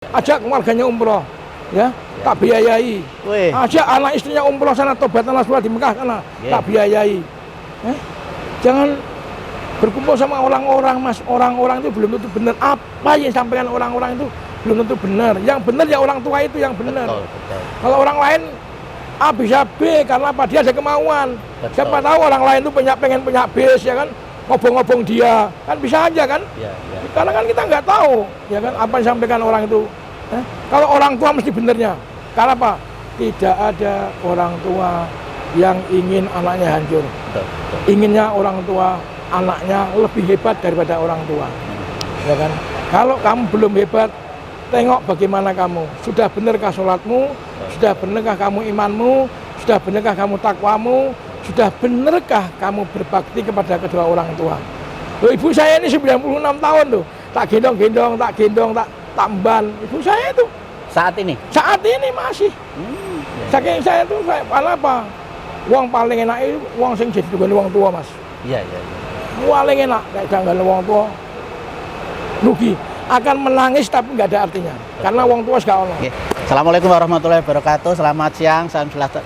Ajak keluarganya umroh, ya, tak biayai. Wih. Ajak anak istrinya umroh sana, tobatan Rasulullah di Mekah sana, tak biayai. Jangan berkumpul sama orang-orang, Mas. Orang-orang itu belum tentu benar. Apa yang disampaikan orang-orang itu belum tentu benar. Yang benar ya orang tua itu yang benar. Betul. Kalau orang lain A bisa B karena apa? Dia ada kemauan. Betul. Siapa tahu orang lain itu pengen punya bis, ya kan? Ngobong-ngobong dia, kan bisa aja kan? Ya. Karena kan kita nggak tahu, ya kan, apa yang disampaikan orang itu. Kalau orang tua mesti benernya. Karena apa? Tidak ada orang tua yang ingin anaknya hancur. Betul. Inginnya orang tua anaknya lebih hebat daripada orang tua, ya kan? Kalau kamu belum hebat, tengok bagaimana kamu. Sudah benarkah sholatmu? Sudah benarkah kamu imanmu? Sudah benarkah kamu takwamu? Sudah benarkah kamu berbakti kepada kedua orang tua? Loh, ibu saya ini 96 tahun tuh, tak gendong, tak tamban. Ibu saya itu Saat ini masih. Saking saya tuh, apa? Uang paling enak itu uang sing jadi uang tua, Mas. Iya. Paling enak, kayak jangan uang tua rugi. Akan menangis tapi nggak ada artinya. Karena uang tua segala Allah. Assalamualaikum warahmatullahi wabarakatuh. Selamat siang,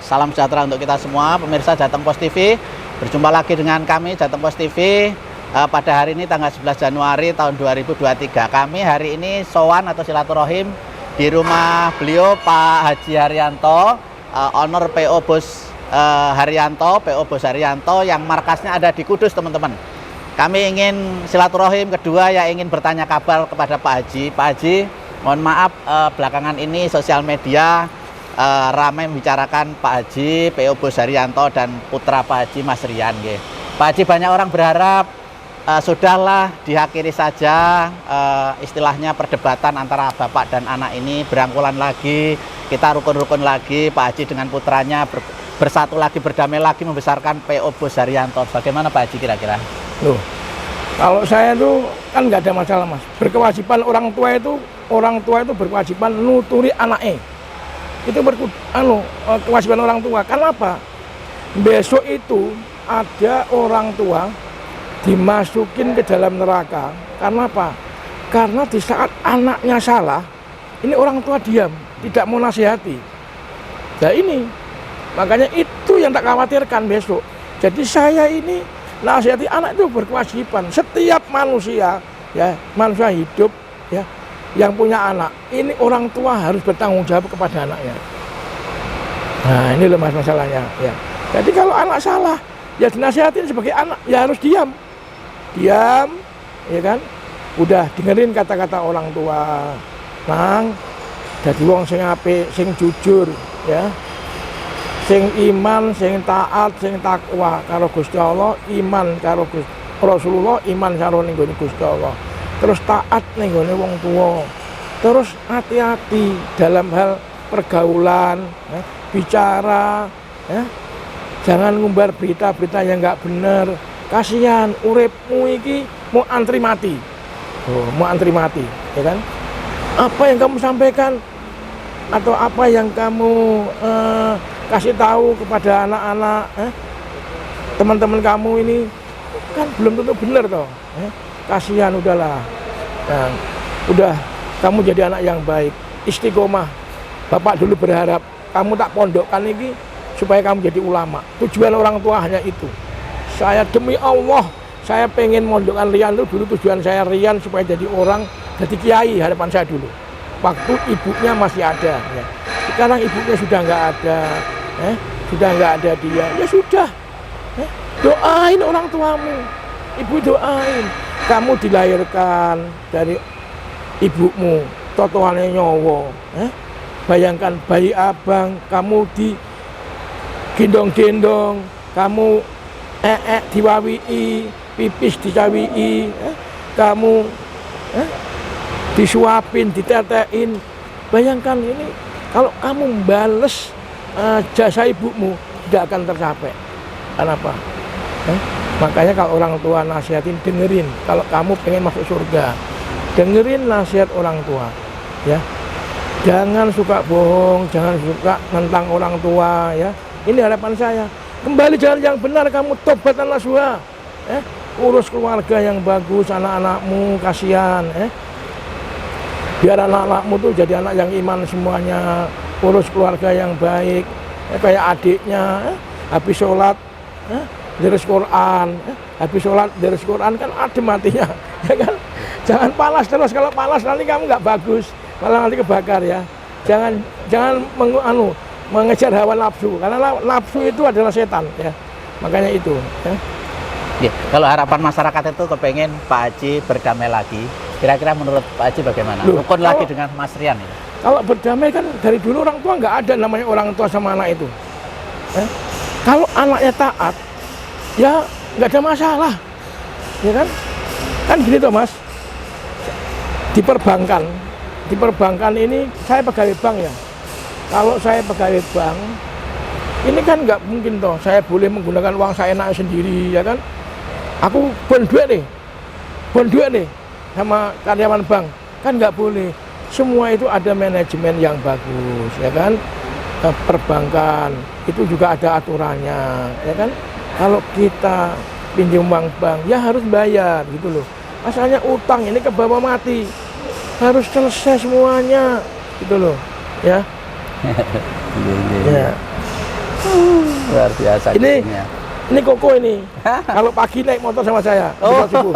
salam sejahtera untuk kita semua. Pemirsa Jateng Pos TV, berjumpa lagi dengan kami Jateng Pos TV. Pada hari ini tanggal 11 Januari tahun 2023. Kami hari ini sowan atau silaturahim di rumah beliau Pak Haji Haryanto, owner PO Bos Haryanto yang markasnya ada di Kudus, teman-teman. Kami ingin silaturahim kedua, ya ingin bertanya kabar kepada Pak Haji. Pak Haji, mohon maaf belakangan ini sosial media ramai membicarakan Pak Haji, PO Bos Haryanto dan putra Pak Haji Mas Rian. Pak Haji, banyak orang berharap sudahlah diakhiri saja istilahnya perdebatan antara bapak dan anak ini, berangkulan lagi, kita rukun-rukun lagi, Pak Haji dengan putranya bersatu lagi, berdamai lagi, membesarkan PO Bos Haryanto. Bagaimana Pak Haji kira-kira? Loh, kalau saya tuh kan nggak ada masalah, Mas. Berkewajiban orang tua itu berkewajiban nuturi anaknya. Itu kewajiban orang tua. Kenapa? Besok itu ada orang tua dimasukin ke dalam neraka. Karena apa? Karena di saat anaknya salah, ini orang tua diam, tidak mau nasihati. Nah ini, makanya itu yang tak khawatirkan besok. Jadi saya ini nasihati anak itu berkewajiban. Setiap manusia, ya manusia hidup, ya yang punya anak, ini orang tua harus bertanggung jawab kepada anaknya. Nah ini loh Mas masalahnya. Ya. Jadi kalau anak salah, ya dinasihatin sebagai anak, ya harus diam, ya kan? Udah dengerin kata-kata orang tua, nang, jadi wong sing apik, sing jujur, ya. Sing iman, sing taat, sing takwa karo Gusti Allah, iman karo Rasulullah, iman karo ning gone Gusti Allah. Terus taat ning gone wong tuwa. Terus hati-hati dalam hal pergaulan, ya, bicara, ya. Jangan ngumbar berita-berita yang enggak benar. Kasihan uripmu iki mau antri mati. Mau antri mati, ya kan? Apa yang kamu sampaikan atau apa yang kamu kasih tahu kepada anak-anak, teman-teman kamu ini kan belum tentu benar toh. Kasihan, udahlah. Nah, udah kamu jadi anak yang baik, istiqomah. Bapak dulu berharap kamu tak pondokkan ini supaya kamu jadi ulama. Tujuan orang tua hanya itu. Saya demi Allah, saya pengen mondokkan Rian itu dulu, tujuan saya Rian supaya jadi orang, jadi kiai, harapan saya dulu. Waktu ibunya masih ada. Ya. Sekarang ibunya sudah nggak ada, sudah nggak ada dia, ya sudah, doain orang tuamu, ibu doain. Kamu dilahirkan dari ibumu, totoannya nyowo, bayangkan bayi abang, kamu digendong-gendong, kamu diwawii, pipis dicawii, kamu disuapin, ditetein. Bayangkan ini, kalau kamu bales jasa ibumu, tidak akan tercapai. Kenapa? Makanya kalau orang tua nasihatin, dengerin. Kalau kamu pengen masuk surga, dengerin nasihat orang tua. Ya, jangan suka bohong, jangan suka nentang orang tua. Ya, ini harapan saya. Kembali jalan yang benar, kamu tobatan nasuha. Urus keluarga yang bagus, anak-anakmu, kasihan. biar anak-anakmu tuh jadi anak yang iman semuanya, urus keluarga yang baik, kayak adiknya, habis sholat, deres Quran, habis sholat deres Quran kan adem hatinya, ya kan? Jangan palas terus, kalau palas nanti kamu nggak bagus, malah nanti kebakar ya. Jangan mengejar hawa nafsu, karena nafsu itu adalah setan ya. Makanya itu. Ya. Ya, kalau harapan masyarakat itu kepengen Pak Haji berdamai lagi, kira-kira menurut Pak Haji bagaimana? Rukun lagi dengan Mas Rian ini? Kalau berdamai kan dari dulu orang tua nggak ada namanya orang tua sama anak itu. Kalau anaknya taat, ya nggak ada masalah, ya kan? Kan gini toh Mas, di perbankan ini saya pegawai bank ya. Kalau saya pegawai bank, ini kan nggak mungkin toh saya boleh menggunakan uang saya enak sendiri, ya kan? Aku bon duit nih sama karyawan bank, kan nggak boleh. Semua itu ada manajemen yang bagus, ya kan? Perbankan itu juga ada aturannya, ya kan? Kalau kita pinjam uang bank, ya harus bayar gitu loh. Asalnya utang ini ke bawah mati, harus selesai semuanya, gitu loh, ya. Ya. Luar biasa. Ini Koko ini. Kalau pagi naik motor sama saya, subuh.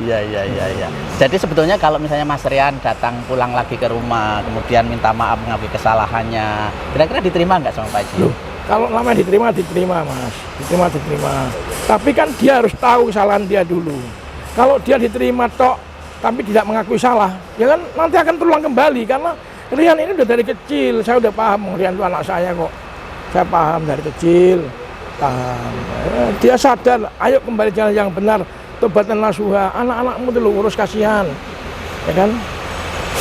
Ya. Iya. Jadi sebetulnya kalau misalnya Mas Rian datang pulang lagi ke rumah, kemudian minta maaf mengakui kesalahannya, kira-kira diterima nggak sama Pak Haji? Loh, kalau namanya diterima Mas, diterima. Tapi kan dia harus tahu kesalahan dia dulu. Kalau dia diterima tok, tapi tidak mengakui salah, ya kan nanti akan terulang kembali. Karena Rian ini udah dari kecil, saya udah paham Rian itu anak saya kok. Saya paham dari kecil, paham. Dia sadar, ayo kembali jalan yang benar, tobatan nasuha. Anak-anakmu dulu urus, kasihan, ya kan?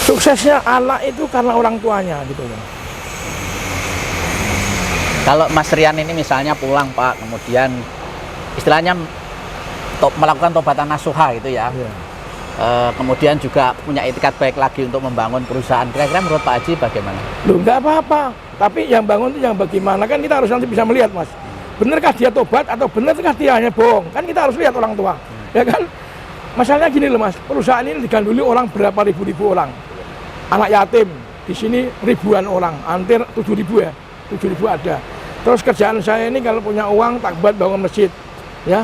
Suksesnya anak itu karena orang tuanya, gitu ya. Kalau Mas Rian ini misalnya pulang Pak, kemudian istilahnya melakukan tobatan nasuha gitu ya. Iya. Kemudian juga punya etikat baik lagi untuk membangun perusahaan. Kira-kira menurut Pak Haji bagaimana? Loh, nggak apa-apa. Tapi yang bangun itu yang bagaimana, kan kita harus nanti bisa melihat Mas. Benarkah dia tobat atau benarkah dia hanya bohong? Kan kita harus lihat orang tua, ya kan? Masalahnya gini loh Mas, perusahaan ini diganduli orang berapa ribu orang. Anak yatim di sini ribuan orang, hampir 7.000 ya, 7.000 ada. Terus kerjaan saya ini kalau punya uang tak buat bangun masjid, ya.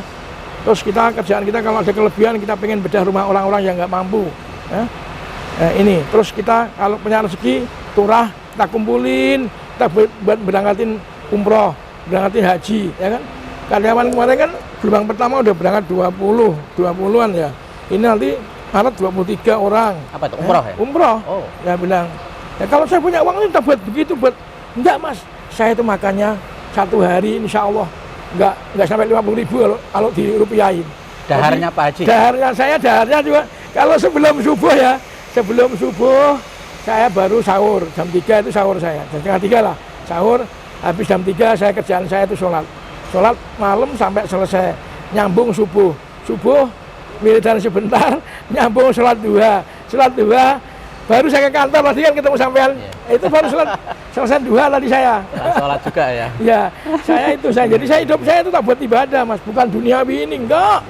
Terus kerjaan kita kalau ada kelebihan kita pengen bedah rumah orang-orang yang nggak mampu, ya. Ini terus kita kalau punya rezeki turah kita kumpulin, kita buat berangkatin umroh, berangkatin haji, ya kan? Karyawan kemarin kan gelombang pertama udah berangkat 20-an ya. Ini nanti Maret 23 orang. Apa itu umroh ya? Umroh. Oh. Ya bilang, ya kalau saya punya uang ini kita buat begitu, enggak Mas. Saya itu makannya satu hari insya Allah enggak sampai 50.000 kalau dirupiahin. Daharnya Pak Haji? Daharnya juga kalau sebelum subuh ya, saya baru sahur, jam 3 itu sahur saya, jam setengah 3 lah, sahur, habis jam 3 saya kerjaan saya itu sholat malam sampai selesai, nyambung subuh, wiridan sebentar, nyambung sholat duha, baru saya ke kantor, tadi kan ketemu sampean, itu baru selesai duha tadi saya. Sholat juga ya? Ya, jadi hidup saya itu tak buat ibadah Mas, bukan duniawi ini, enggak.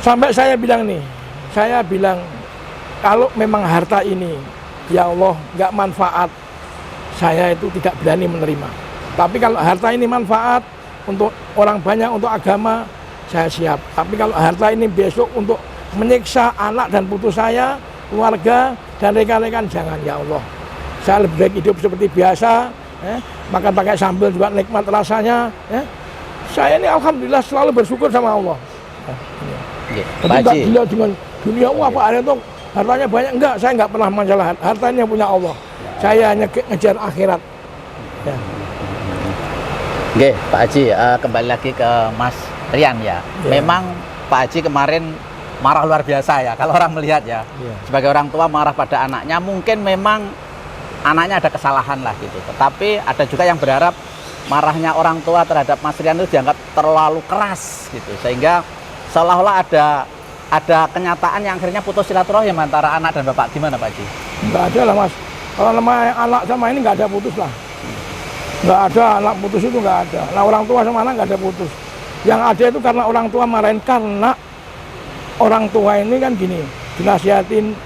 Sampai saya bilang, kalau memang harta ini, ya Allah, nggak manfaat, saya itu tidak berani menerima. Tapi kalau harta ini manfaat untuk orang banyak, untuk agama, saya siap. Tapi kalau harta ini besok untuk menyiksa anak dan putu saya, keluarga, dan rekan-rekan, jangan ya Allah. Saya lebih baik hidup seperti biasa, makan pakai sambal juga nikmat rasanya. Saya ini alhamdulillah selalu bersyukur sama Allah. Tapi tak gila dengan dunia, apa ada itu hartanya banyak, enggak, saya enggak pernah masalah, hartanya punya Allah. Saya hanya ngejar akhirat. Ya. Oke, Pak Haji, kembali lagi ke Mas Rian ya. Memang Pak Haji kemarin marah luar biasa ya, kalau orang melihat ya. Sebagai orang tua marah pada anaknya, mungkin memang anaknya ada kesalahan lah gitu. Tetapi ada juga yang berharap marahnya orang tua terhadap Mas Rian itu dianggap terlalu keras gitu, sehingga seolah-olah ada kenyataan yang akhirnya putus silaturahim antara anak dan bapak. Gimana Pak Haji? Enggak ada lah Mas. Kalau namanya anak sama ini nggak ada putus lah. Nggak ada anak putus, itu nggak ada. Nah, orang tua sama anak nggak ada putus. Yang ada itu karena orang tua marahin, karena orang tua ini kan gini, dinasihatin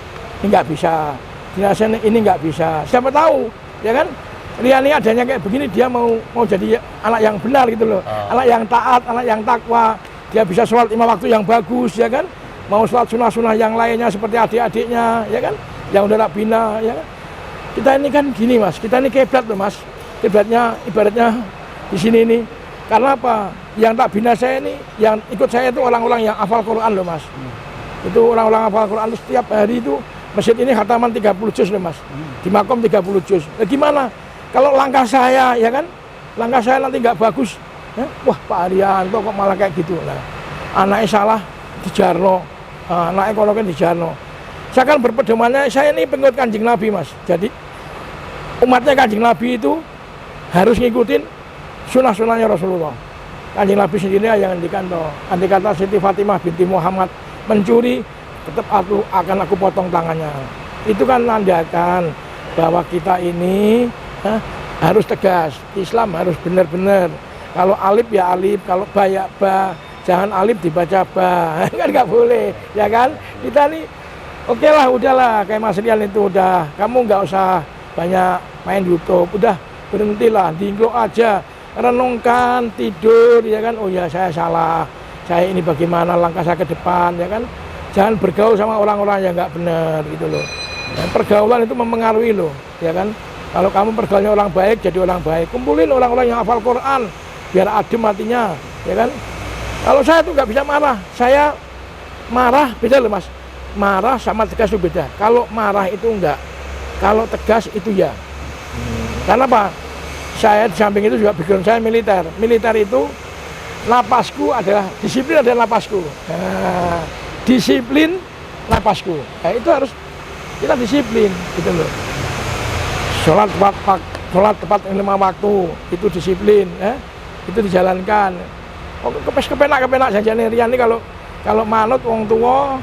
ini nggak bisa, jenazah ini nggak bisa. Siapa tahu, ya kan? Riani adanya kayak begini, dia mau jadi anak yang benar gitu loh, anak yang taat, anak yang takwa, dia bisa sholat 5 waktu yang bagus, ya kan? Mau sholat sunnah-sunnah yang lainnya seperti adik-adiknya, ya kan? Yang udah tak bina, ya kan? Kita ini kan gini mas, kita ini kiblat loh mas, kiblatnya ibaratnya di sini nih. Karena apa? Yang tak bina saya ini, yang ikut saya itu orang-orang yang hafal Quran loh mas. Itu orang-orang hafal Quran itu setiap hari itu masjid ini khataman 30 juz loh mas, di makom 30 juz. Nah, gimana? Kalau langkah saya, ya kan, langkah saya nanti nggak bagus, ya? Wah Pak Arianto kok malah kayak gitu. Nah, anaknya salah di Jarno, anaknya kalau kan di Jarno. Saya kan berpedomannya, saya ini pengikut Kanjeng Nabi mas. Jadi umatnya Kanjeng Nabi itu harus ngikutin sunnah-sunnahnya Rasulullah. Kanjeng Nabi sendiri yang ngendikan toh, andai kata Siti Fatimah binti Muhammad mencuri, tetap akan aku potong tangannya. Itu kan nandakan bahwa kita ini harus tegas, Islam harus benar-benar. Kalau alif ya alif, kalau ba ya ba, jangan alif dibaca ba, kan nggak boleh, ya kan? Kita nih, oke lah, udahlah, kayak Mas Rian itu udah, kamu nggak usah banyak main YouTube, udah berhentilah, diinggok aja, renungkan, tidur, ya kan? Oh ya saya salah, saya ini bagaimana langkah saya ke depan, ya kan? Jangan bergaul sama orang-orang yang nggak benar gitu loh. Dan pergaulan itu mempengaruhi loh, ya kan? Kalau kamu pergaulnya orang baik, jadi orang baik. Kumpulin orang-orang yang hafal Quran, biar adem hatinya, ya kan? Kalau saya tuh nggak bisa marah, saya marah beda loh mas. Marah sama tegas itu beda. Kalau marah itu enggak, kalau tegas itu ya. Karena apa? Saya di samping itu juga background saya militer. Militer itu napasku adalah disiplin, adalah napasku. Nah, disiplin napasku. Nah, itu harus kita disiplin, gitu loh. Sholat tepat 5 waktu itu disiplin, ya. Itu dijalankan. Oh, kepenak janjane Rian ini kalau manut wong tua,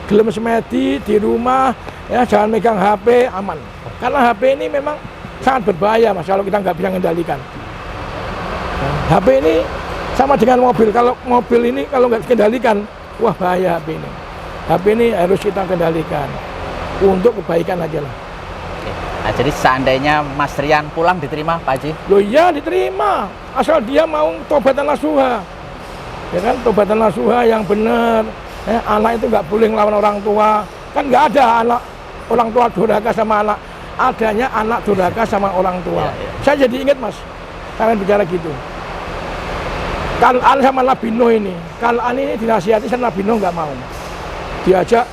gelem semedi di rumah, ya jangan megang HP, aman. Karena HP ini memang sangat berbahaya mas kalau kita nggak bisa mengendalikan. HP ini sama dengan mobil. Kalau mobil ini kalau nggak dikendalikan, wah bahaya HP ini. HP ini harus kita kendalikan untuk kebaikan aja lah. Nah, jadi seandainya Mas Rian pulang diterima Pak Haji? Loh iya diterima, asal dia mau tobatan nasuha, ya kan, tobatan nasuha yang benar. Anak itu nggak boleh ngelawan orang tua, kan nggak ada anak orang tua durhaka sama anak, adanya anak durhaka sama orang tua. Ya. Saya jadi ingat mas, kalian bicara gitu. Kan'an sama Nabi Nuh ini, Kan'an ini dinasihati sama Nabi Nuh nggak mau, diajak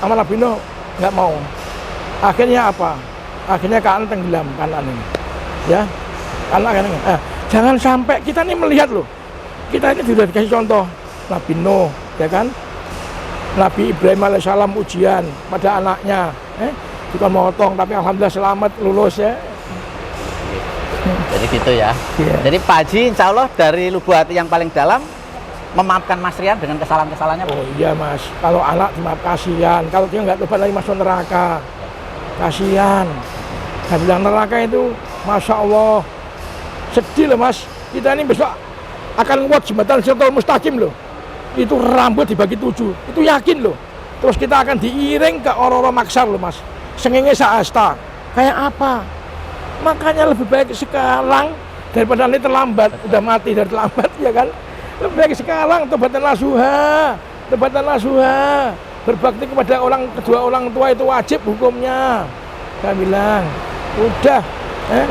sama Nabi Nuh nggak mau. Akhirnya apa? Akhirnya Kan'an tenggelam, Kan'an ini, ya. Kan'an jangan sampai kita ini melihat loh, kita ini sudah dikasih contoh Nabi Nuh, ya kan? Nabi Ibrahim alaihissalam ujian pada anaknya, bukan motong tapi alhamdulillah selamat lulus ya. Jadi gitu ya. Yeah. Jadi Pak Haji insya Allah dari lubuk hati yang paling dalam memaafkan Mas Rian dengan kesalahan-kesalahannya. Oh iya mas, kalau anak dimaaf kasihan, kalau dia nggak tobat lagi masuk neraka, kasihan. Saya bilang neraka itu, masya Allah, sedih loh mas. Kita ini besok akan buat jembatan Siratal Mustaqim loh. Itu rambut dibagi 7, itu yakin loh. Terus kita akan diiring ke Ororo Maksar loh mas, sengenge saasta. Kayak apa? Makanya lebih baik sekarang daripada ini terlambat, udah mati dari terlambat ya kan. Lebih baik sekarang tobatan nasuha, berbakti kepada kedua orang tua itu wajib hukumnya. Saya bilang, udah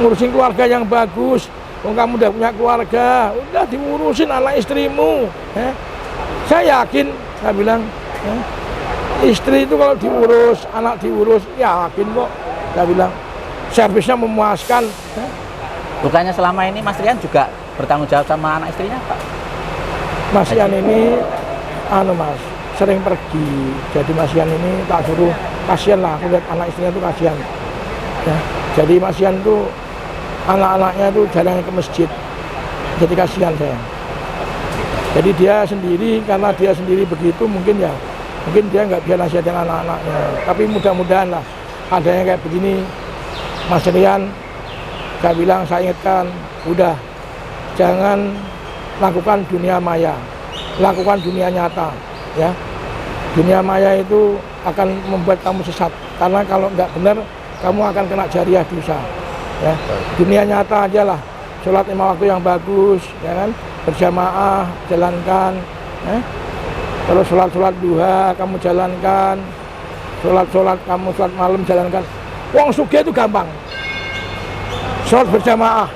ngurusin keluarga yang bagus. Kamu udah punya keluarga, udah diurusin anak istrimu. Saya yakin, saya bilang, istri itu kalau diurus, anak diurus, yakin kok. Saya bilang, servisnya memuaskan. Bukannya selama ini Mas Rian juga bertanggung jawab sama anak istrinya, Pak? Mas Rian ini, mas, sering pergi. Jadi Mas Rian ini tak suruh, kasihan lah, aku lihat anak istrinya tuh kasihan. Ya, jadi Mas Rian tuh, anak-anaknya tuh jarang ke masjid. Jadi kasihan saya. Jadi dia sendiri, karena dia sendiri begitu mungkin dia nggak bisa nasihatin anak-anaknya. Tapi mudah-mudahan lah, ada yang kayak begini. Mas Rian, saya bilang, saya ingatkan, udah, jangan lakukan dunia maya, lakukan dunia nyata, ya. Dunia maya itu akan membuat kamu sesat. karena kalau nggak benar kamu akan kena jariah dosa. Ya, dunia nyata aja lah, sholat 5 waktu yang bagus, ya kan, berjamaah jalankan, terus sholat duha kamu jalankan, sholat kamu sholat malam jalankan. Wong sugih itu gampang, sholat berjamaah,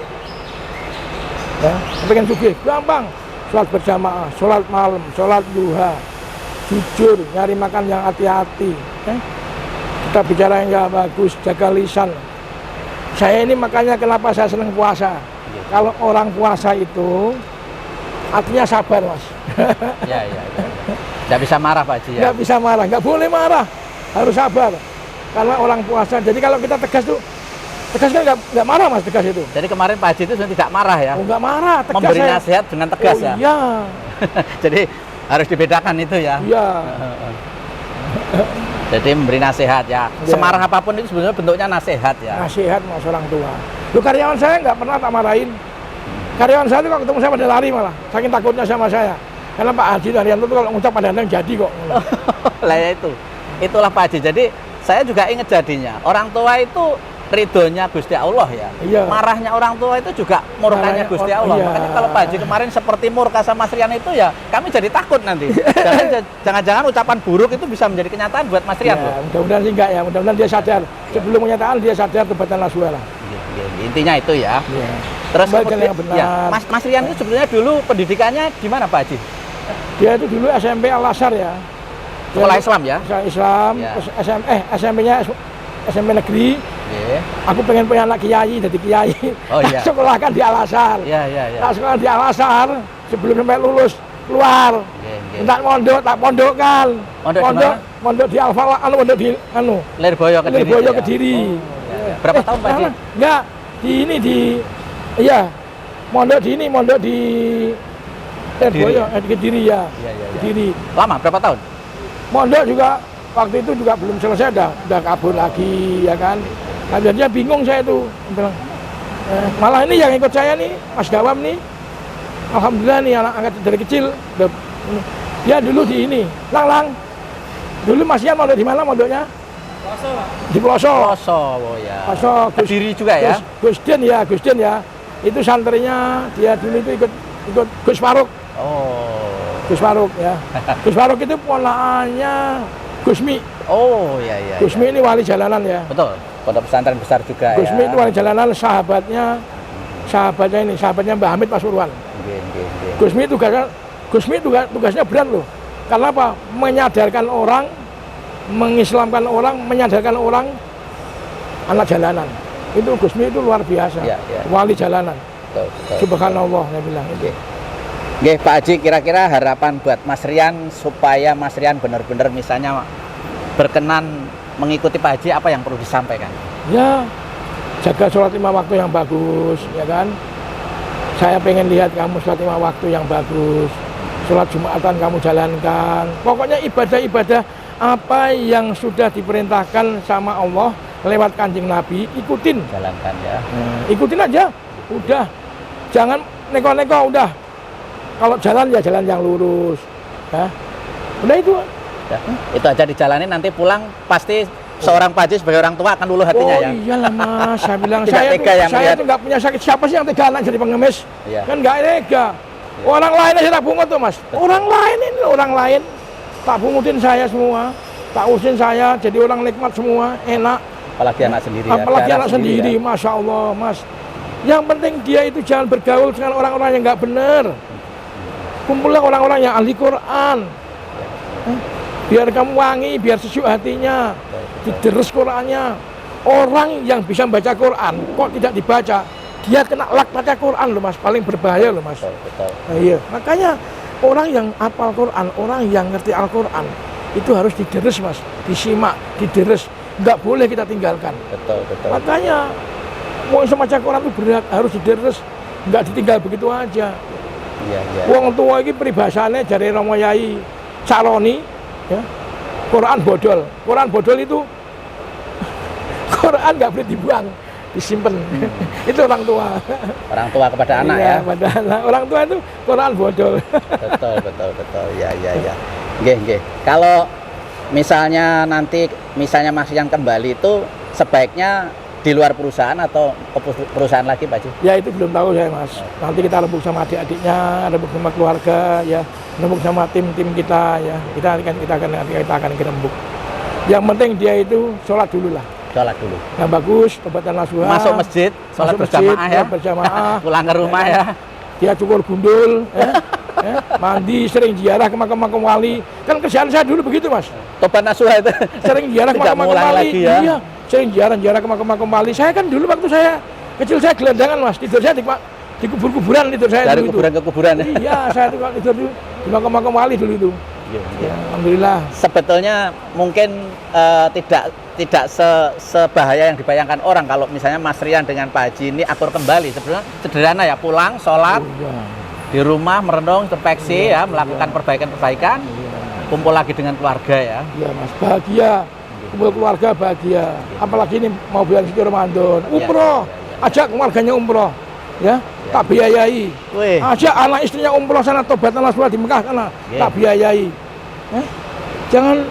ya, pengen sugih gampang, sholat berjamaah, sholat malam, sholat duha, jujur, nyari makan yang hati-hati, kita bicara yang nggak bagus, jaga lisan. Saya ini makanya kenapa saya senang puasa. Kalau orang puasa itu artinya sabar, Mas. Ya. Nggak bisa marah Pak Haji ya? Nggak bisa marah, nggak boleh marah, harus sabar. Karena orang puasa, jadi kalau kita tegas tuh, tegas kan nggak marah Mas, tegas itu. Jadi kemarin Pak Haji itu sebenarnya tidak marah ya? Oh, nggak marah, tegas. Memberi nasihat dengan tegas ya? Iya. Jadi harus dibedakan itu ya? Iya. Jadi memberi nasihat ya. Semarah apapun itu sebenarnya bentuknya nasihat ya. Nasihat Mas orang tua. Lu karyawan saya nggak pernah tak marahin. Karyawan saya itu kalau ketemu saya pada lari malah, saking takutnya sama saya. Karena Pak Haji Daryanto itu kalau ngucap pada jadi kok. Lah ya itulah Pak Haji. Jadi saya juga ingat jadinya. Orang tua itu ridhonya Gusti Allah ya. Iya. Marahnya orang tua itu juga murkanya Gusti Allah. Iya. Makanya kalau Pak Haji kemarin seperti murka sama Mas Rian itu ya, kami jadi takut nanti. Jangan-jangan ucapan buruk itu bisa menjadi kenyataan buat Mas Rian. Ya, mudah-mudahan sih enggak ya. Mudah-mudahan dia sadar. Sebelum kenyataan dia sadar tobatan nasuha lah. Intinya itu ya. Iya. Terus Kembalikan kemudian yang benar. ya, Mas Rian itu sebenarnya dulu pendidikannya di mana Pak Haji? Dia itu dulu SMP Al-Azhar ya. Sekolah Islam ya? Sekolah Islam, Ya. terus SMP-nya SMP negeri. Yeah. Aku pengen punya anak kiai, jadi kiai. Oh iya. Sekolah kan di Al-Azhar. Iya. Nah, sekolah di Al-Azhar sebelum sampai lulus keluar. Minta mondok, tak pondokkan. Mondok di Al-Falah, mondok di Lirboyo Kediri. Lirboyo Ya? Kediri. Ya. Berapa tahun Pak Haji? Enggak, mondok di Lirboyo Kediri ya. Iya. Kediri. Lama berapa tahun? Mondok juga waktu itu juga belum selesai, udah kabur lagi ya kan. Nah, jadinya bingung saya tuh, bilang, malah ini yang ikut saya nih, Mas Dawam nih, alhamdulillah nih anak angkat dari kecil, dia dulu di ini, Lang, dulu Mas Ian mondok di mana mondoknya? Di Pelosok. Oh ya. Pelosok. Kediri juga ya? Gusden ya, itu santrinya dia dulu itu ikut Gus Faruk. Oh. Gus Faruk ya. Gus Faruk itu ponakannya Gusmi. Oh iya. Gusmi ini wali jalanan ya. Betul. Pondok pesantren besar juga ya. Gusmi itu wali jalanan, sahabatnya Mbah Hamid Pasuruan. Gusmi tugasnya berat loh. Karena apa? Menyadarkan orang, mengislamkan orang, menyadarkan orang anak jalanan. Itu Gusmi itu luar biasa. Ya. Wali jalanan. Betul. Subhanallah saya bilang itu. Oke, Pak Haji, kira-kira harapan buat Mas Rian supaya Mas Rian benar-benar misalnya berkenan mengikuti Pak Haji, apa yang perlu disampaikan? Ya, jaga sholat 5 waktu yang bagus, ya kan? Saya pengen lihat kamu sholat 5 waktu yang bagus. Sholat Jumatan kamu jalankan. Pokoknya ibadah-ibadah apa yang sudah diperintahkan sama Allah lewat Kanjeng Nabi, ikutin. Jalankan ya. Ikutin aja, udah. Jangan neko-neko, udah. Kalau jalan ya jalan yang lurus, ya. Udah itu. Ya, itu aja dijalani, nanti pulang pasti seorang Pak Haji sebagai orang tua akan luluh hatinya ya. Oh iyalah Mas, saya bilang Tidak tega yang saya itu nggak punya sakit. Siapa sih yang tega anak jadi pengemis? Iya. Kan nggak tega. Orang lain aja tak pungut tuh Mas. Orang lain tak pungutin saya semua, tak urusin saya jadi orang nikmat semua, enak. Apalagi anak sendiri ya. Apalagi anak sendiri, ya. Masya Allah Mas. Yang penting dia itu jangan bergaul dengan orang-orang yang nggak benar. Kumpullah orang-orang yang ahli Quran. Biar kamu wangi, biar sejuk hatinya. Dideres Qurannya. Orang yang bisa baca Quran kok tidak dibaca, dia kena laknatnya Quran loh Mas, paling berbahaya loh Mas. Betul. Nah, iya, makanya orang yang hafal Quran, orang yang ngerti Al-Quran itu harus dideres Mas, disimak, dideres, nggak boleh kita tinggalkan. Betul. Makanya mau membaca Quran itu berat, harus dideres, nggak ditinggal begitu aja. Iya. Wong tua ini peribahasane jare Romo Yai Caloni ya. Quran bodol itu Quran nggak boleh dibuang, disimpan. Itu orang tua. Orang tua kepada anak iya, ya. Pada anak. Orang tua itu Quran bodol. Betul. Ya. Nggih. Kalau misalnya nanti Mas Rian kembali itu sebaiknya di luar perusahaan atau ke perusahaan lagi Pak Haji? Ya itu belum tahu saya Mas. Nanti kita rembuk sama adik-adiknya, rembuk sama keluarga, ya, rembuk sama tim-tim kita, ya. Kita akan rembuk. Yang penting dia itu sholat dulu lah. Sholat dulu. Yang bagus, tobatan nasuha. Masuk masjid, sholat berjamaah ya. Berjamaah. Pulang ke rumah ya. Dia cukur gundul, ya. Mandi, sering ziarah ke makam-makam wali. Kan kerjaan saya dulu begitu Mas. Tobat nasuha itu. Sering ziarah ke Tidak makam-makam mengulang wali. lagi ya. Iya, sering ziarah ke makam-makam wali. Saya kan dulu waktu saya kecil saya gelandangan Mas. Tidur saya di kubur-kuburan tidur saya Dari dulu kuburan ke kuburan ya. Iya, saya tidur di makam-makam wali dulu itu. Iya, Ya, alhamdulillah. sebetulnya mungkin tidak sebahaya yang dibayangkan orang kalau misalnya Mas Rian dengan Pak Haji ini akur kembali. Sebenarnya sederhana ya, pulang, sholat, Oh, iya. di rumah merenung, introspeksi ya, melakukan perbaikan-perbaikan, kumpul lagi dengan keluarga ya. Iya Mas, bahagia. Kumpul keluarga bahagia. Apalagi ini mau bulan suci Ramadan. Umroh, ajak keluarganya umroh. Ya, tak biayai. Wih, Ajak anak istrinya umroh sana tobatan nasuha di Mekah sana, tak biayai. Jangan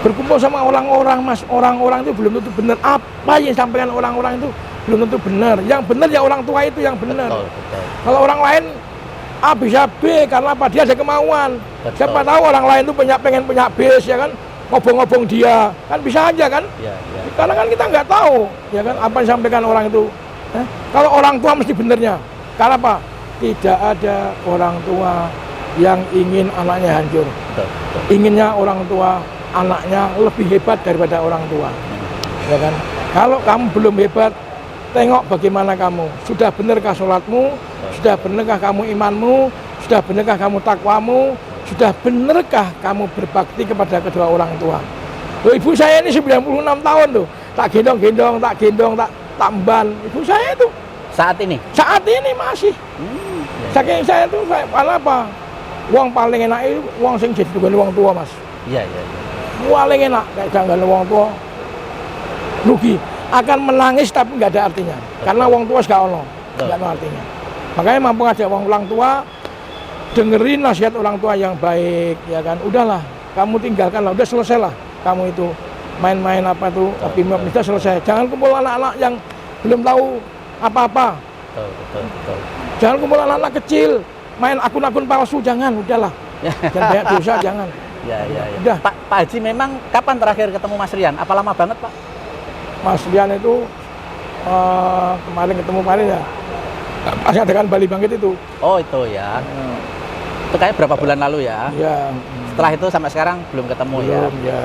berkumpul sama orang-orang Mas. Orang-orang itu belum tentu benar. Apa yang disampaikan orang-orang itu belum tentu benar. Yang benar ya orang tua itu yang benar. betul, betul. Kalau orang lain A bisa B karena apa? Dia ada kemauan. Betul. Siapa tahu orang lain itu pengen punya bis ya kan, ngobong-ngobong dia kan bisa aja kan? Ya, ya. Karena kan kita nggak tahu ya kan apa yang disampaikan orang itu. Kalau orang tua mesti benernya. Karena apa? Tidak ada orang tua yang ingin anaknya hancur. Betul, betul. Inginnya orang tua anaknya lebih hebat daripada orang tua. Ya kan? Kalau kamu belum hebat, tengok bagaimana kamu. Sudah benarkah sholatmu? Sudah benarkah kamu imanmu? Sudah benarkah kamu takwamu? Sudah benarkah kamu berbakti kepada kedua orang tua? Loh, ibu saya ini 96 tahun tuh. Tak gendong, tak tamban. Ibu saya itu Saat ini? saat ini masih. Saking saya tuh karena apa? Uang paling enak itu uang sing jadi dengan uang tua Mas. Iya, iya. Paling enak kayak jangan uang tua rugi. Akan menangis tapi nggak ada artinya. Karena uang tua nggak ono, nggak ada artinya. Makanya mampu ngajak orang tua, dengerin nasihat orang tua yang baik, ya kan. Udahlah, kamu tinggalkanlah, udah selesai lah. Kamu itu main-main apa tuh, bimop sudah selesai. Jangan kumpul anak-anak yang belum tahu apa-apa. Betul. Jangan kumpul anak-anak kecil, main akun-akun palsu, jangan. Udahlah, jangan banyak dosa, jangan. Ya. Udah. Pak Haji memang kapan terakhir ketemu Mas Rian? Apa lama banget Pak? Mas Rian itu kemarin ketemu ya. Pas dengan Bali Bangkit itu. Oh itu ya. Itu kayak berapa bulan lalu ya? Ya. Setelah itu sampai sekarang belum ketemu Belum, ya. ya.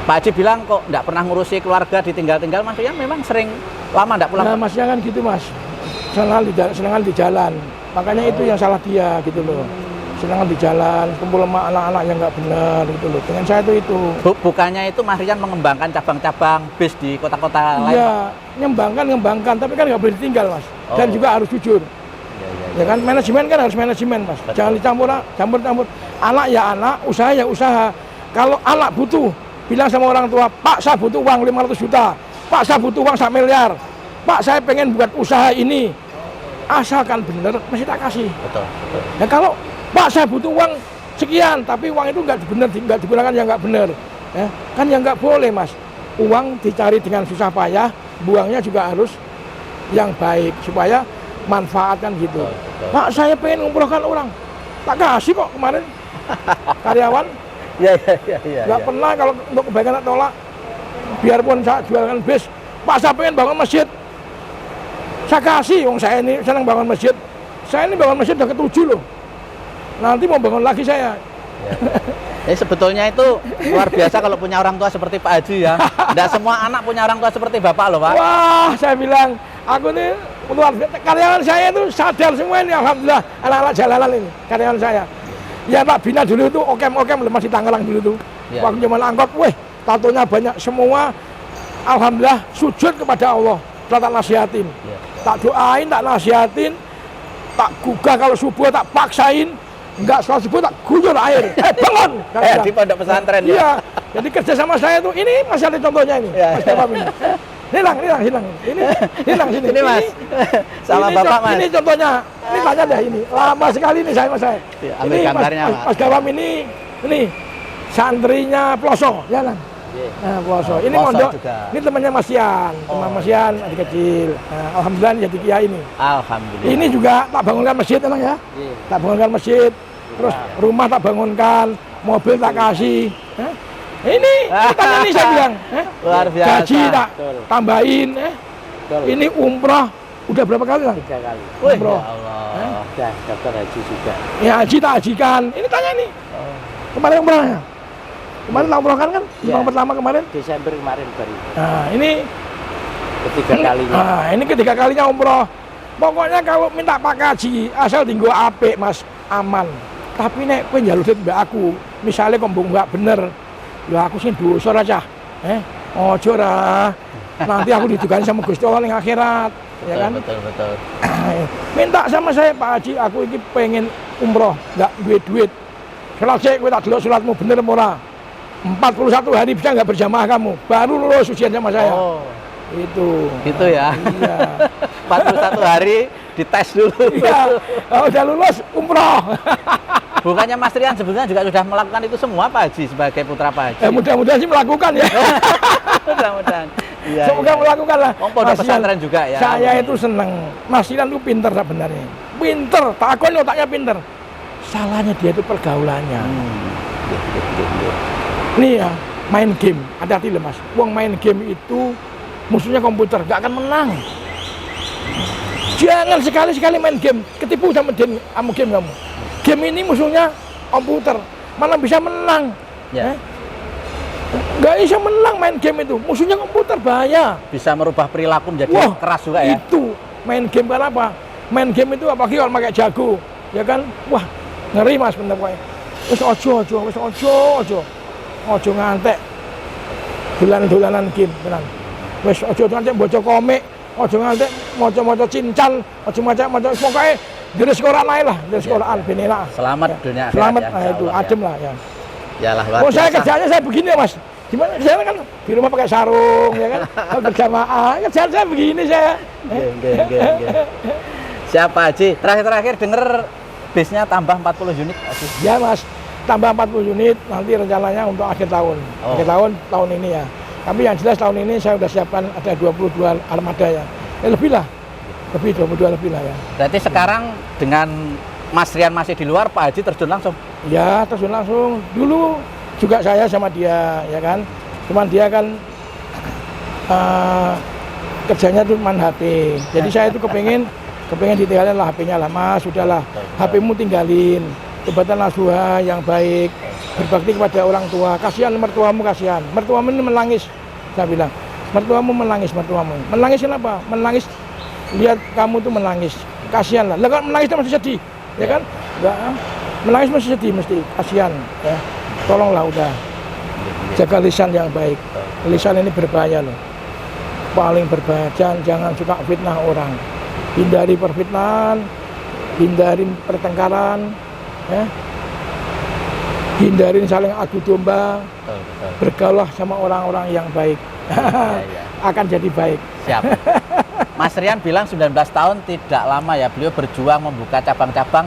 Pak Haji bilang kok nggak pernah ngurusi keluarga, ditinggal-tinggal. Mas Rian memang sering lama nggak pulang? Nah, Masnya kan gitu Mas. Senangan di jalan. Makanya itu yang salah dia gitu loh. Senangan di jalan, kumpul sama anak-anak yang nggak benar gitu loh. Dengan saya itu. Bukannya itu Mas Rian mengembangkan cabang-cabang bis di kota-kota lain? Iya, ngembangkan, tapi kan nggak boleh ditinggal Mas. Dan Oh. juga harus jujur. Ya kan, manajemen kan harus manajemen Mas. Betul. Jangan campur. Anak ya anak, usaha ya usaha. Kalau anak butuh, bilang sama orang tua, Pak saya butuh uang 500 juta. Pak saya butuh uang 1 miliar. Pak saya pengen buat usaha ini. Asalkan benar, mesti tak kasih. Betul. Ya kalau Pak saya butuh uang sekian, tapi uang itu nggak digunakan yang nggak benar. Ya, kan yang nggak boleh Mas. Uang dicari dengan susah payah, buangnya juga harus yang baik supaya manfaatkan gitu. Betul. Pak saya pengen ngumpulkan orang, tak kasih kok kemarin karyawan Iya. nggak pernah kalau untuk kebaikan tak tolak. Biarpun saya jualan bis, Pak saya pengen bangun masjid, saya kasih. Wong saya ini senang bangun masjid. Saya ini bangun masjid udah ke-7 loh. Nanti mau bangun lagi saya. Sebetulnya itu luar biasa kalau punya orang tua seperti Pak Haji ya. Tidak semua anak punya orang tua seperti Bapak loh Pak. Wah, saya bilang, aku ini luar biasa. Karyawan saya itu sadar semua ini, alhamdulillah. Anak-anak jalanan ini, karyawan saya. Ya Pak Bina dulu itu okem masih Tangerang dulu tuh. Ya. Waktu zaman angkot, weh, tatonya banyak semua. Alhamdulillah sujud kepada Allah. Tak nasihatin, Ya. tak doain, tak nasihatin, tak gugah kalau subuh tak paksain. Enggak, setelah subuh tak guyur air. Bangun! Di pondok pesantren ya. Iya. Jadi kerja sama saya tuh, ini masih ada contohnya ini. Ya. Mas Dapam ini. Hilang. Ini hilang sini. Ini Mas. Sama ini Bapak Mas. Ini contohnya. Ini tanya deh ini. Lama sekali nih saya. Ya, ambil Ini gambarnya Mas. Mas Dapam ini santrinya Ploso, jalan. Nah, Ploso. Ini Ploso mondok. juga. Ini temannya Mas Yan, teman Mas Yan adik kecil. Nah, alhamdulillah jadi kiai ini. Alhamdulillah. Ini juga tak bangunkan masjid emang ya. Tak bangunkan masjid. Terus rumah tak bangunkan, mobil tak kasih. Hah? Ini tanya nih saya bilang. Luar biasa. Gaji tak tambahin. Ini umroh udah berapa kali lah? 3 kali. Wih, Bro. ya Allah. Udah daftar haji juga. Ya haji tak hajikan. Ini tanya nih. Kemarin umrohnya. Kemarin tak umrohkan kan? Ya. Yang pertama kemarin. Desember kemarin baru. Nah ini Ketiga kalinya. Nah, ini ketiga kalinya umroh. Pokoknya kalau minta pakai haji, asal tinggu apik Mas, aman. Tapi nek kowe njaluk duit mbak aku, misalnya kok mbok bener, ya aku sing dosa aja. Ojo ra. Nanti aku ditugani sama Gusti Allah ning akhirat, ya kan? Betul. Minta sama saya Pak Haji, aku ini pengen umroh, nggak duit. Selesai kowe tak delok salatmu bener apa ora? 41 hari bisa nggak berjamaah kamu, baru lulus ujian sama saya. Oh, Itu ya. Iya. 41 hari dites dulu. Iya, kalau udah lulus umroh. Bukannya Mas Rian sebetulnya juga sudah melakukan itu semua Pak Haji sebagai putra Pak Haji. Mudah-mudahan sih melakukan ya. Mudah-mudahan. Iya, Semoga melakukan lah. Oh, pondok Mas Rian, pesantren juga ya. Saya itu seneng. Mas Rian itu pinter sebenarnya. Pinter, takon otaknya pinter. Salahnya dia itu pergaulannya. Nih ya, main game. Hati-hati loh Mas. Uang main game itu musuhnya komputer, gak akan menang. Jangan sekali-sekali main game, ketipu sama game kamu. Game ini musuhnya komputer, mana bisa menang? Ya. Gak bisa menang main game itu, musuhnya komputer, bahaya. Bisa merubah perilaku menjadi Wah, keras juga ya. Itu main game apa? Main game itu apalagi kalau pakai jago, ya kan? Wah, ngeri Mas bener kowe. Wis ojo ngantek. Dolan-dolanan game tenan. Wis ojo ngantek baca komik, ojo ngantek maca-maca cincan, ojo maca pokoke dari Quran ae lah, dari Quran ben enak. Selamat dunia akhirat Selamat ya, nah, insya itu Allah, adem lah ya. Yalah, luar Oh, saya biasa. kerjanya saya begini ya Mas. Gimana saya kan di rumah pakai sarung ya kan. Kalau berjamaah kerjaan saya begini saya. Nggih. Siapa Haji? Terakhir denger bisnya tambah 40 unit Haji. Ya Mas, tambah 40 unit nanti rencananya untuk akhir tahun. Oh. Akhir tahun ini ya. Tapi yang jelas tahun ini saya sudah siapkan ada 22 armada ya. Lebih lah. Lebih 22 lebih lah ya. Berarti sekarang dengan Mas Rian masih di luar, Pak Haji terjun langsung. Ya, terjun langsung. Dulu juga saya sama dia ya kan. Cuman dia kan kerjanya tuh main HP. Jadi saya itu kepengen ditinggalin lah HP-nya lah Mas, sudahlah. HP-mu tinggalin. Tobatan nasuha yang baik, berbakti kepada orang tua. Kasihan mertuamu, kasihan. Mertuamu ini menangis. Saya bilang, mertuamu menangis. Menangis kenapa? Menangis lihat kamu tuh menangis. Kasihan lah. Lah kan menangis itu masih sedih, ya kan? Enggak. Menangis masih sedih mesti. Kasihan ya. Tolonglah udah. Jaga lisan yang baik. Lisan ini berbahaya loh. Paling berbahaya. Jangan suka fitnah orang. Hindari perfitnahan, hindari pertengkaran, ya. Hindarin saling adu domba. Bergaulah sama orang-orang yang baik. Akan jadi baik. Siap. Mas Rian bilang 19 tahun tidak lama ya, beliau berjuang membuka cabang-cabang.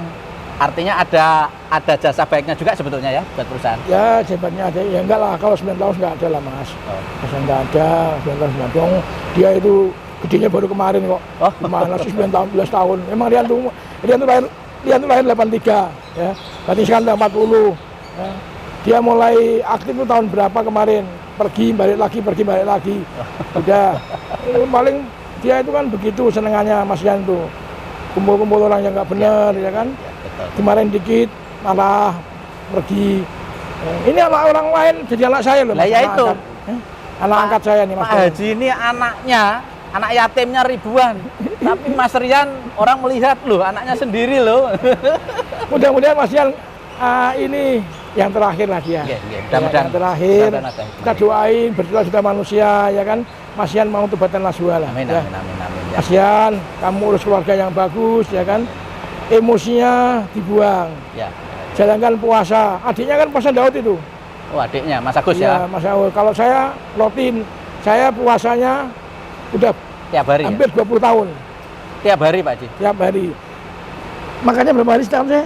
Artinya ada jasa baiknya juga sebetulnya ya buat perusahaan. Ya, jabatannya ada. Ya enggak lah, kalau 9 tahun enggak ada lah Mas. Masa enggak ada, 9 tahun enggak dong. Dia itu gedenya baru kemarin kok. Gimana sih 9 tahun, 11 tahun. Memang Rian tuh lahir 83 ya. Berarti sekarang udah 40 ya. Dia mulai aktif tuh tahun berapa kemarin? Pergi balik lagi. Udah paling dia itu kan begitu senengannya Mas Rian tuh. Kumpul-kumpul orang yang nggak benar ya kan. Kemarin dikit malah pergi. Ini anak orang lain jadi anak saya loh. Lah ya itu. Anak angkat saya nih Mas. Pak Haji ini anak yatimnya ribuan. Tapi Mas Rian orang melihat loh, anaknya sendiri loh. Mudah-mudahan Mas Rian ini yang terakhir lah dia. Mudah-mudahan. Yang terakhir kita doain berjuta-juta manusia ya kan. Mas Rian mau tobatan nasuha lah. Amin. Ya. Mas Rian, kamu urus keluarga yang bagus ya kan. Emosinya dibuang. Ya. Jalankan puasa. Adiknya kan puasa Daud itu. Oh, adiknya Mas Agus ya. Mas Agus. Kalau saya rutin, saya puasanya udah Tiap hari. hampir 20 tahun. Tiap hari Pak Haji. Tiap hari. Makanya berapa hari setahun saya?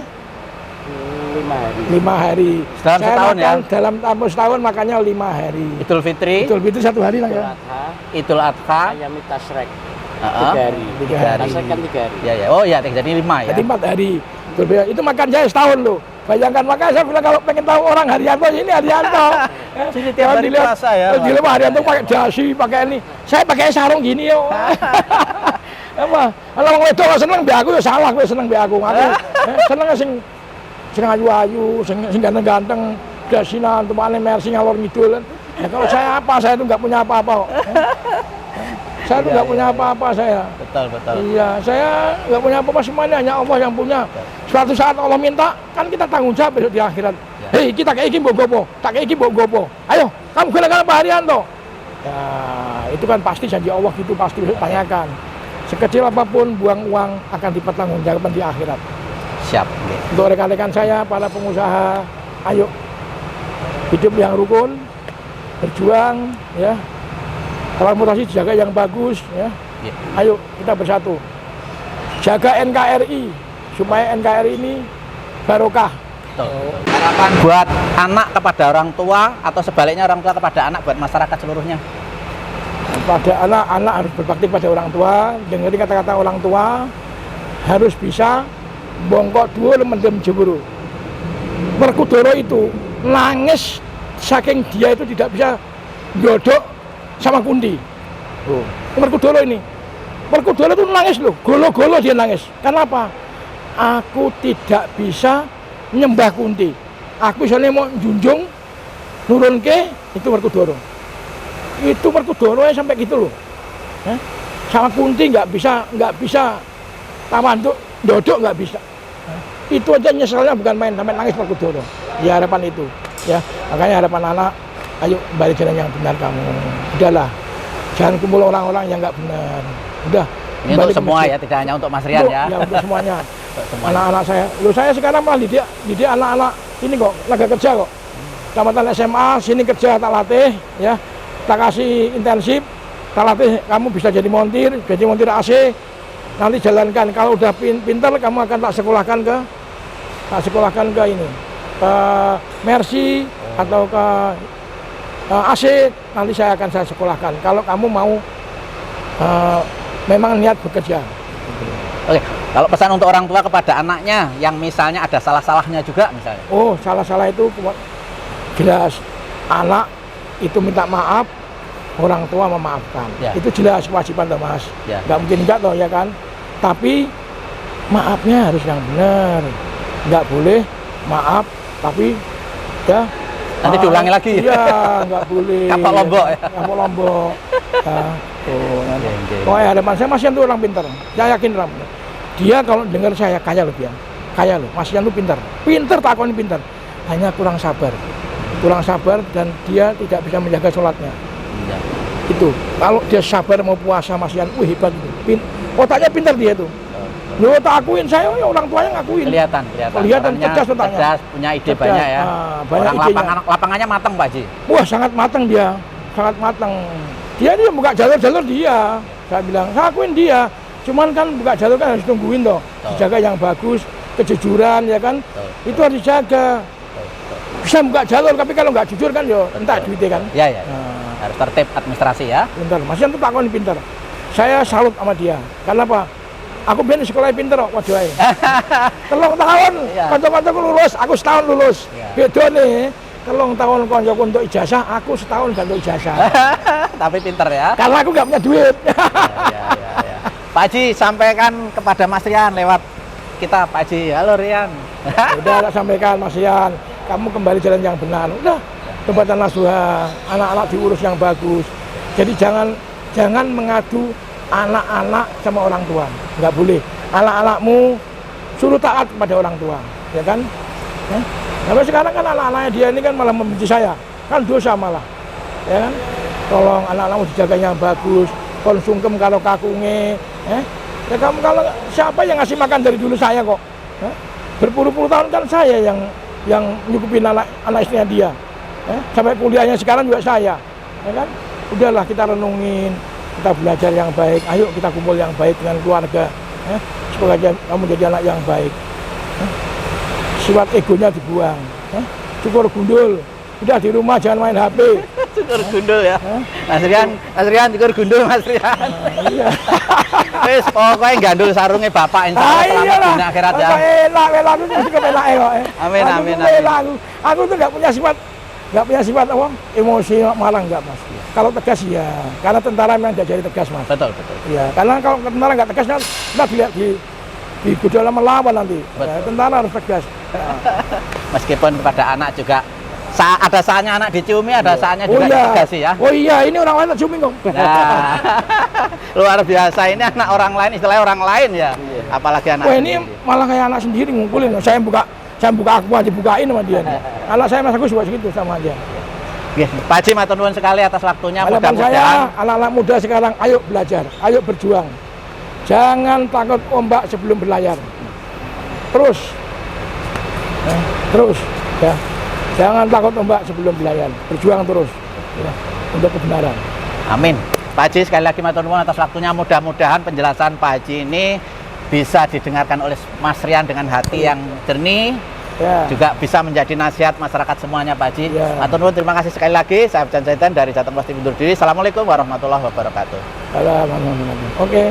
5 hari. 5 hari. Dalam Saya setahun ya? makan dalam setahun makannya 5 hari. Idul Fitri, Idul Fitri 1 hari lah Idul ya. Adha, Idul Adha, ayam tasrek Heeh. 3 hari. 3 hari. Tasrek kan 3 hari. ya ya. Oh ya, jadi 5 ya. Jadi 4 hari. Itu makan saya setahun loh. Bayangkan, makanya saya bilang kalau pengen tahu orang Haryanto, ini Haryanto. Jadi tiap hari puasa ya, Pak? Dilihat Haryanto pakai dasi, pakai ini. Saya pakai sarung gini yo. Apa? Kalau wong wedok seneng mbek aku ya salah, kowe seneng mbek aku. Aku seneng sing ayu-ayu, sing ganteng-ganteng, dasinan, tumpakane Mercy ngalor ngidul. Ya kalau saya apa? Saya itu nggak punya apa-apa kok. Saya itu nggak punya apa-apa saya. Betul, betul. Iya, saya nggak punya apa-apa, semuanya hanya Allah yang punya. Suatu saat Allah minta, kan kita tanggung jawab besok di akhirat. Hei, kita kayak iki mbok gopo, tak kayak iki mbok gopo. Ayo, kamu geleng-geleng Pak Haryanto. Ya, itu kan pasti janji Allah gitu, pasti besok tanyakan. Sekecil apapun buang uang akan dipertanggungjawabkan di akhirat. Siap. Untuk rekan-rekan saya, para pengusaha, ayo hidup yang rukun, berjuang, ya. Transportasi jaga yang bagus, ya. Ya. Ayo kita bersatu. Jaga NKRI supaya NKRI ini barokah. Betul. Harapan buat anak kepada orang tua atau sebaliknya orang tua kepada anak buat masyarakat seluruhnya. Pada anak harus berbakti pada orang tua, dengerin kata-kata orang tua, harus bisa bongkok dhuwur mendem jeburu. Werkudara itu nangis saking dia itu tidak bisa dodok sama Kunti. Werkudara ini, Werkudara itu nangis loh, golo-golo dia nangis. Kenapa? Aku tidak bisa nyembah Kunti. Aku soalnya mau junjung nurun ke itu Werkudara. Itu Werkudara sampai gitu loh. Sama Kunti nggak bisa tawaduk dodok nggak bisa. Itu aja nyeselnya bukan main, sampai nangis Werkudara. Ya harapan itu, ya makanya harapan anak, ayo balik jalan yang benar kamu. Udahlah, jangan kumpul orang-orang yang nggak benar. Udah. Ini untuk semua ya, tidak hanya untuk Mas Rian ya. Ya untuk semuanya. Semuanya. Anak-anak saya sekarang malah didik anak-anak ini kok, lagi kerja kok. Tamatan SMA, sini kerja tak latih, ya. Tak kasih intensif, tak latih kamu bisa jadi montir AC. Nanti jalankan, kalau udah pintar kamu akan tak sekolahkan ke ini, ke Mercy atau ke AC. Nanti saya sekolahkan. Kalau kamu mau memang niat bekerja. Oke, kalau pesan untuk orang tua kepada anaknya yang misalnya ada salah-salahnya juga misalnya. Oh, salah-salah itu jelas. Anak itu minta maaf, orang tua memaafkan. Ya. Itu jelas kewajiban toh Mas. Ya. Nggak mungkin enggak toh ya kan. Tapi maafnya harus yang benar. Nggak boleh maaf tapi ya Nanti diulangi lagi. Iya, nggak boleh. Kapok Lombok ya. Kapok Lombok. Ya, tuh. Oke. Pokoknya hadapan saya Mas Yan tuh orang pintar. Saya yakin orang pintar. Dia kalau dengar saya kaya loh dia. Kaya loh. Mas Yan tuh pintar. Pintar takoni pintar. Hanya kurang sabar. Kurang sabar dan dia tidak bisa menjaga sholatnya. Ya. Itu. Kalau dia sabar mau puasa Mas Yan, hebat itu. Otaknya pintar dia tuh. Loh, tak akuin, saya orang tuanya ngakuin. Kelihatan. Orangnya cerdas otaknya. cerdas, punya ide Cerdas. banyak ya. Banyak Orang lapangannya matang Pak Haji. Wah, sangat matang dia. Sangat matang. Dia buka jalur-jalur dia. Saya bilang, saya akuin dia. Cuman kan buka jalur kan harus tungguin toh. Dijaga yang bagus, kejujuran ya kan. Itu harus dijaga. Bisa buka jalur, tapi kalau nggak jujur kan yo entah duitnya kan. Ya. Nah, Harus tertib administrasi ya. pintar. Mas Yan tuh takon pintar. Saya salut sama dia. Karena apa? Aku biar sekolah pinter kok, waduh ae. 3 tahun, Iya. kanca-kancaku lulus, aku setahun lulus. Iya. Beda nih, 3 tahun kancaku untuk ijazah, aku setahun gak untuk ijazah. Tapi pinter ya. Karena aku gak punya duit. Ya. Pak Haji, sampaikan kepada Mas Rian lewat kita Pak Haji. Halo Rian. Udah tak sampaikan Mas Yan, kamu kembali jalan yang benar. Udah, tempatan nasuha, anak-anak diurus yang bagus. Jadi jangan mengadu anak-anak sama orang tua, nggak boleh. Anak-anakmu suruh taat kepada orang tua, ya kan? Tapi sekarang kan anak-anaknya dia ini kan malah membenci saya, kan dosa malah, ya kan? Tolong anak-anakmu dijaga yang bagus, konsumkem kalau kakunge, ya kamu kalau siapa yang ngasih makan dari dulu saya kok, berpuluh-puluh tahun kan saya yang nyukupin anak istrinya dia, sampai kuliahnya sekarang juga saya, ya kan? Udahlah kita renungin. Kita belajar yang baik, ayo kita kumpul yang baik dengan keluarga, supaya kamu jadi anak yang baik. sifat egonya dibuang. Ya. Syukur gundul, udah di rumah jangan main HP. Syukur gundul ya. Mas Rian syukur gundul Mas Rian. Iya. Wis pokoknya gandul sarungnya bapak insya Allah selamat iyalah. dunia akhirat ya. Elak, aku mesti kepelak kok. Amin, Aku amin, tuh elak, aku tuh nggak punya sifat apa emosi malah nggak mas. Kalau tegas ya, karena tentara memang nggak jadi tegas mas. Betul. Iya, karena kalau tentara nggak tegas kan nggak dilihat di budaya melawan nanti. Ya, tentara harus tegas. Meskipun kepada anak juga ada saatnya anak diciumi, ada saatnya juga ditegasi ya. Oh iya, ini orang lain tak ciumin kok. Nah, luar biasa, ini anak orang lain, istilahnya orang lain ya. Apalagi anak Wah ini sendiri. malah kayak anak sendiri ngumpulin. Saya buka aku aja bukain sama dia. Anak saya mas Agus juga segitu sama dia. Oke, Pak Haji matur nuwun sekali atas waktunya. Harapan saya Mudah-mudahan anak-anak muda sekarang ayo belajar, ayo berjuang. Jangan takut ombak sebelum berlayar. Terus, ya. Jangan takut ombak sebelum berlayar. Berjuang terus ya, untuk kebenaran. amin. Pak Haji sekali lagi matur nuwun atas waktunya. Mudah-mudahan penjelasan Pak Haji ini bisa didengarkan oleh Mas Rian dengan hati yang jernih. Ya. Juga bisa menjadi nasihat masyarakat semuanya Pak Haji. Ya. Matur nuwun, terima kasih sekali lagi. Saya Abjan Zaitan dari Jateng Pos TV undur diri. Assalamualaikum warahmatullahi wabarakatuh. Alhamdulillah. Oke.